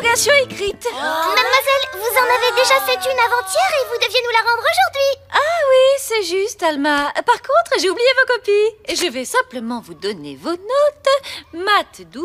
interrogation écrite. Mademoiselle, vous en avez déjà fait une avant-hier et vous deviez nous la rendre aujourd'hui. Ah oui, c'est juste, Alma. Par contre, j'ai oublié vos copies. Je vais simplement vous donner vos notes. Math 12,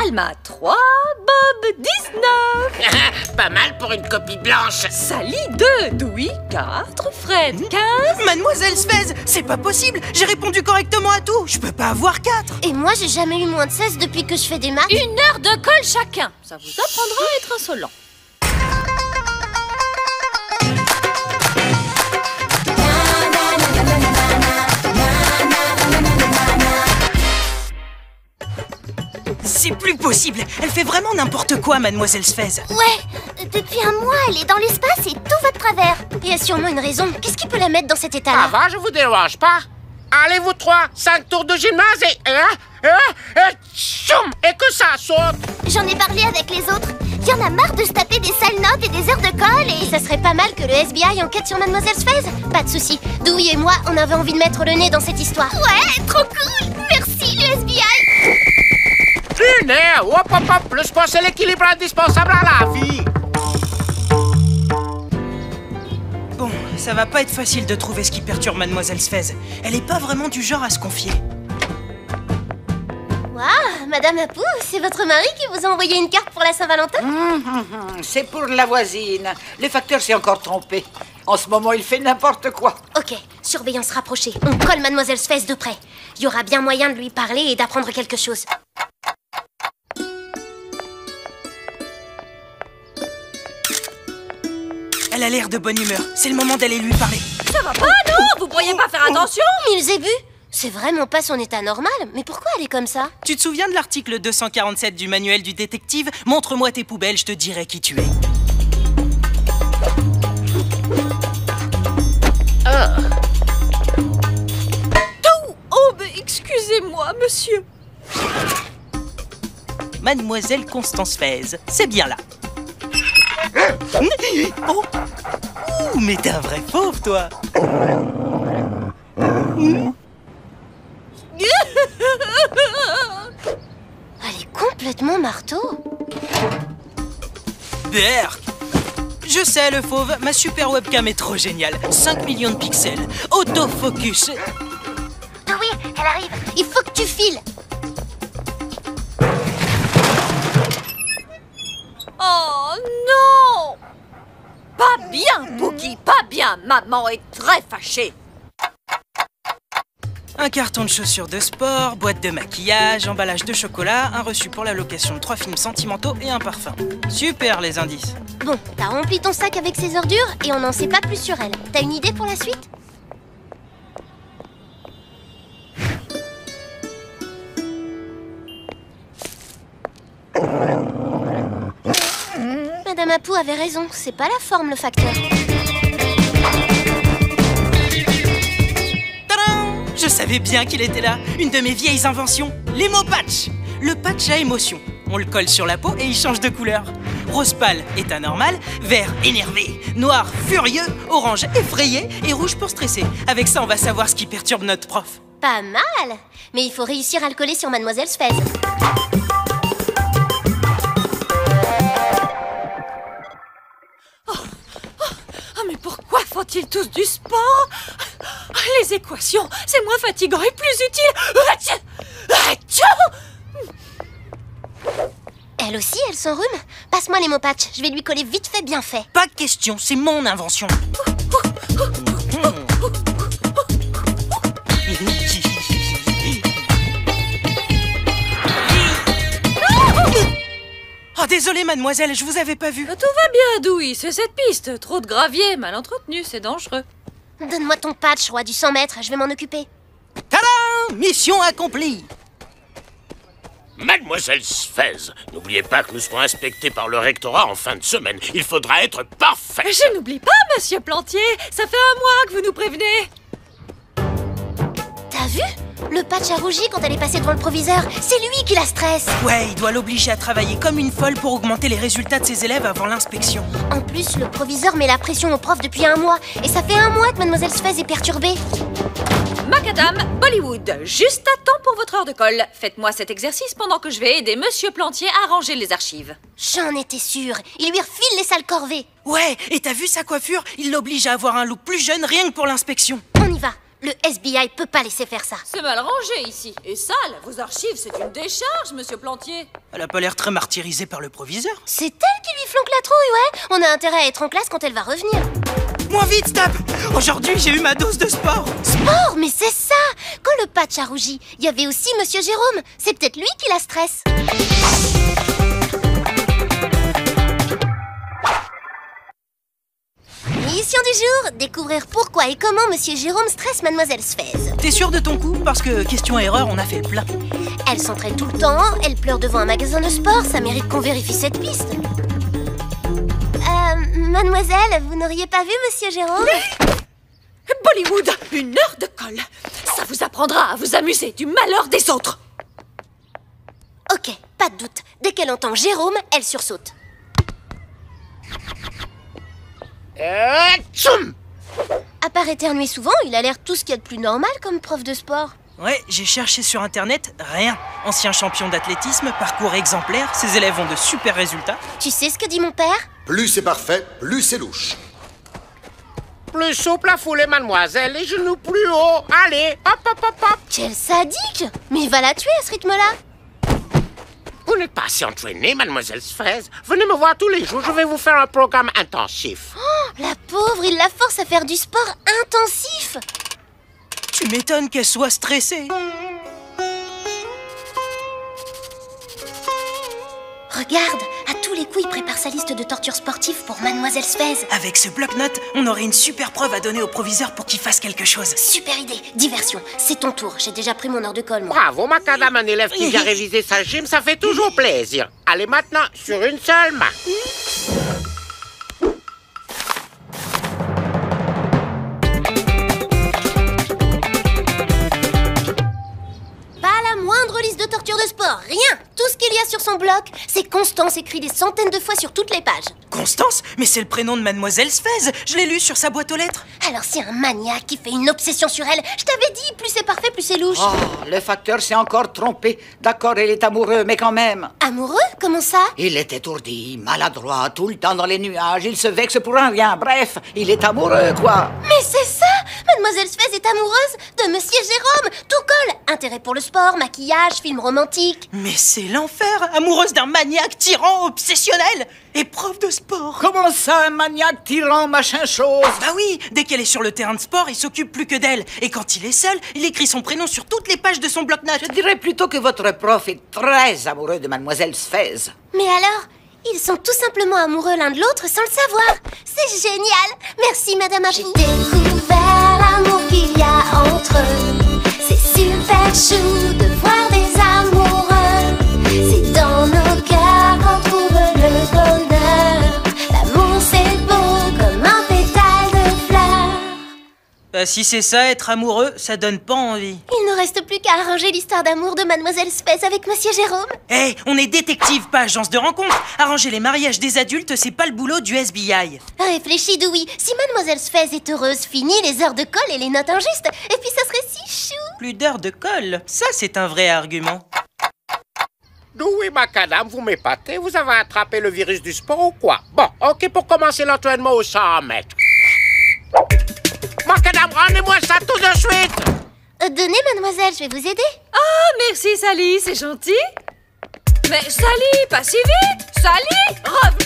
Alma 3, Bob 19. Pas mal pour une copie blanche. Sally 2, Dewey 4, Fred 15. Mademoiselle Sfez, c'est pas possible. J'ai répondu correctement à tout. Je peux pas avoir 4. Et moi, j'ai jamais eu moins de 16 depuis que je fais des maths. 1 heure de colle chacun. Ça vous apprendra à être insolent. C'est plus possible. Elle fait vraiment n'importe quoi, Mademoiselle Sfez. Ouais, depuis un mois, elle est dans l'espace et tout va de travers. Il y a sûrement une raison. Qu'est-ce qui peut la mettre dans cet Ça état-là? va, je vous dérange pas. Allez, vous trois, 5 tours de gymnase et tchoum, et que ça saute. J'en ai parlé avec les autres. Il y en a marre de se taper des sales notes et des heures de colle et ça serait pas mal que le FBI enquête sur Mademoiselle Sfez. Pas de souci. Dewey et moi, on avait envie de mettre le nez dans cette histoire. Ouais, trop cool. Merci, le FBI. Lunaire, hop, hop, hop, le sport c'est l'équilibre indispensable à la vie. Bon, ça va pas être facile de trouver ce qui perturbe Mademoiselle Sfez. Elle est pas vraiment du genre à se confier. Waouh, Madame Apu, c'est votre mari qui vous a envoyé une carte pour la Saint-Valentin? C'est pour la voisine. Le facteur s'est encore trompé. En ce moment, il fait n'importe quoi. Ok, surveillance rapprochée. On colle Mademoiselle Sfez de près. Il y aura bien moyen de lui parler et d'apprendre quelque chose. Elle a l'air de bonne humeur. C'est le moment d'aller lui parler. Ça va pas, non? Vous pourriez pas faire attention? Milzébu, c'est vraiment pas son état normal. Mais pourquoi elle est comme ça? Tu te souviens de l'article 247 du manuel du détective? Montre-moi tes poubelles, je te dirai qui tu es. Oh, mais excusez-moi, monsieur. Mademoiselle Constance Sfez, c'est bien là. Oh. Ouh, mais t'es un vrai fauve, toi. Elle est complètement marteau. Berk. Je sais, le fauve, ma super webcam est trop géniale. 5 millions de pixels, autofocus. Oui, elle arrive. Il faut que tu files. Oh non! Pas bien, Boogie, pas bien. Maman est très fâchée. Un carton de chaussures de sport, boîte de maquillage, emballage de chocolat, un reçu pour la location de 3 films sentimentaux et un parfum. Super, les indices. Bon, t'as rempli ton sac avec ses ordures et on n'en sait pas plus sur elle. T'as une idée pour la suite? Madame Apu avait raison, c'est pas la forme le facteur. Tadam! Je savais bien qu'il était là. Une de mes vieilles inventions, l'Emo-Patch. Le patch à émotion. On le colle sur la peau et il change de couleur. Rose pâle, état normal, vert énervé, noir furieux, orange effrayé et rouge pour stresser. Avec ça, on va savoir ce qui perturbe notre prof. Pas mal. Mais il faut réussir à le coller sur Mademoiselle Sfez. Ah, mais pourquoi font-ils tous du sport? Les équations, c'est moins fatigant et plus utile. Atchou! Atchou! Elle aussi, elle s'enrhume? Passe-moi les mots patch, je vais lui coller vite fait, bien fait. Pas de question, c'est mon invention. Oh, désolé, mademoiselle, je vous avais pas vu. Tout va bien, Dewey, c'est cette piste. Trop de gravier, mal entretenu, c'est dangereux. Donne-moi ton patch, roi du 100 mètres, je vais m'en occuper. Tadam! Mission accomplie. Mademoiselle Sfez, n'oubliez pas que nous serons inspectés par le rectorat en fin de semaine. Il faudra être parfait. Je n'oublie pas, monsieur Plantier. Ça fait un mois que vous nous prévenez. T'as vu? Le patch a rougi quand elle est passée devant le proviseur. C'est lui qui la stresse. Ouais, il doit l'obliger à travailler comme une folle pour augmenter les résultats de ses élèves avant l'inspection. En plus, le proviseur met la pression au prof depuis un mois. Et ça fait un mois que Mademoiselle Sfez est perturbée. Macadam, Bollywood, juste à temps pour votre heure de colle. Faites-moi cet exercice pendant que je vais aider Monsieur Plantier à ranger les archives. J'en étais sûre. Il lui refile les sales corvées. Ouais, et t'as vu sa coiffure? Il l'oblige à avoir un look plus jeune rien que pour l'inspection. On y va. Le FBI peut pas laisser faire ça. C'est mal rangé ici. Et sale, vos archives, c'est une décharge, Monsieur Plantier. Elle a pas l'air très martyrisée par le proviseur. C'est elle qui lui flanque la trouille, ouais. On a intérêt à être en classe quand elle va revenir. Moins vite, Stop! Aujourd'hui, j'ai eu ma dose de sport. Sport, mais c'est ça. Quand le patch a rougi, il y avait aussi Monsieur Jérôme. C'est peut-être lui qui la stresse. Mission du jour, découvrir pourquoi et comment Monsieur Jérôme stresse Mademoiselle Sfez. T'es sûr de ton coup? Parce que, question-erreur, on a fait le plein. Elle s'entraîne tout le temps, elle pleure devant un magasin de sport, ça mérite qu'on vérifie cette piste. Mademoiselle, vous n'auriez pas vu Monsieur Jérôme? Bollywood, une heure de colle. Ça vous apprendra à vous amuser du malheur des autres. Ok, pas de doute. Dès qu'elle entend Jérôme, elle sursaute. Tchoum! À part éternuer souvent, il a l'air tout ce qu'il y a de plus normal comme prof de sport. Ouais, j'ai cherché sur internet, rien. Ancien champion d'athlétisme, parcours exemplaire, ses élèves ont de super résultats. Tu sais ce que dit mon père? Plus c'est parfait, plus c'est louche. Plus souple à fouler, mademoiselle, les genoux plus haut. Allez, hop, hop, hop, hop. Quel sadique! Mais il va la tuer à ce rythme-là. Vous n'êtes pas assez entraînée, mademoiselle Sfez. Venez me voir tous les jours, je vais vous faire un programme intensif. Oh, la pauvre, il la force à faire du sport intensif. Tu m'étonnes qu'elle soit stressée. Regarde, à tous les coups, il prépare sa liste de tortures sportives pour Mademoiselle Sfez. Avec ce bloc-notes, on aurait une super preuve à donner au proviseur pour qu'il fasse quelque chose. Super idée, diversion. C'est ton tour, j'ai déjà pris mon heure de colle, moi. Bravo, macadam, un élève qui vient réviser sa gym, ça fait toujours plaisir. Allez maintenant, sur une seule main. Pas la moindre liste de tortures de sport, rien. Tout ce qu'il y a sur son bloc, c'est Constance écrit des centaines de fois sur toutes les pages. Constance? Mais c'est le prénom de Mademoiselle Sfez. Je l'ai lu sur sa boîte aux lettres. Alors c'est un maniaque qui fait une obsession sur elle. Je t'avais dit, plus c'est parfait, plus c'est louche. Oh, le facteur s'est encore trompé. D'accord, il est amoureux, mais quand même. Amoureux? Comment ça? Il est étourdi, maladroit, tout le temps dans les nuages. Il se vexe pour un rien. Bref, il est amoureux, quoi. Mais c'est ça! Mademoiselle Sfez est amoureuse de Monsieur Jérôme. Tout colle. Intérêt pour le sport, maquillage, film romantique. Mais c'est l'enfer. Amoureuse d'un maniaque, tyran, obsessionnel et prof de sport. Comment ça, un maniaque, tyran, machin chose? Bah oui, dès qu'elle est sur le terrain de sport, il s'occupe plus que d'elle. Et quand il est seul, il écrit son prénom sur toutes les pages de son bloc-notes. Je dirais plutôt que votre prof est très amoureux de Mademoiselle Sfez. Mais alors, ils sont tout simplement amoureux l'un de l'autre sans le savoir. C'est génial. Merci, Madame Abou. J'ai découvert l'amour qu'il y a entre eux. C'est super chou de voir des amoureux. C'est dans nos cœurs qu'on trouve le bonheur. L'amour c'est beau comme un pétale de fleurs. Bah si c'est ça, être amoureux, ça donne pas envie. Il ne reste plus qu'à arranger l'histoire d'amour de Mademoiselle Sfez avec Monsieur Jérôme. Hé, on est détective, pas agence de rencontre. Arranger les mariages des adultes, c'est pas le boulot du FBI. Réfléchis, Dewey. Si Mademoiselle Sfez est heureuse, fini les heures de colle et les notes injustes. Et puis ça serait si chou. Plus d'heures de colle, ça c'est un vrai argument. Oui, macadam, vous m'épatez. Vous avez attrapé le virus du sport ou quoi? Bon, ok, pour commencer l'entraînement au 100 mètres. Macadam, rendez-moi ça tout de suite. Donnez, mademoiselle, je vais vous aider. Ah, merci Sally, c'est gentil. Mais Sally, pas si vite. Sally, revenez.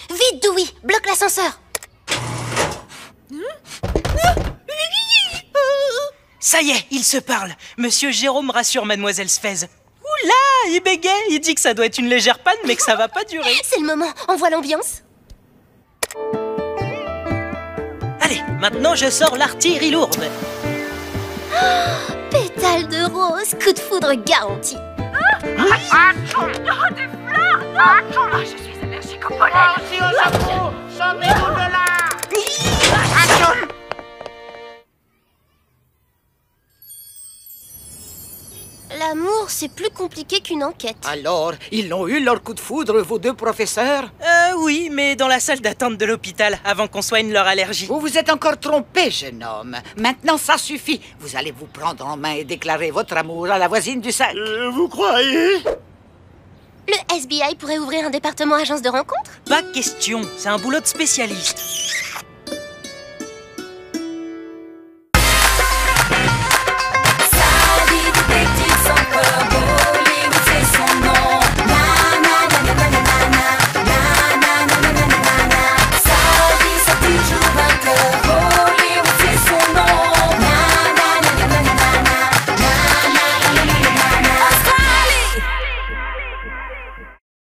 Vite, Dewey, bloque l'ascenseur. Ça y est, il se parle. Monsieur Jérôme rassure Mademoiselle Sfez. Oula, il bégaye, il dit que ça doit être une légère panne, mais que ça va pas durer. C'est le moment, on voit l'ambiance. Allez, maintenant je sors l'artillerie lourde. Pétale de rose, coup de foudre garanti. Des fleurs. Non. Je suis allergique au pollen. Moi aussi au chapeau. Sortez-nous de là. L'amour, c'est plus compliqué qu'une enquête. Alors, ils l'ont eu leur coup de foudre, vos deux professeurs? Oui, mais dans la salle d'attente de l'hôpital, avant qu'on soigne leur allergie. Vous vous êtes encore trompé, jeune homme. Maintenant, ça suffit. Vous allez vous prendre en main et déclarer votre amour à la voisine du sac. Vous croyez? Le SBI pourrait ouvrir un département agence de rencontres? Pas question, c'est un boulot de spécialiste.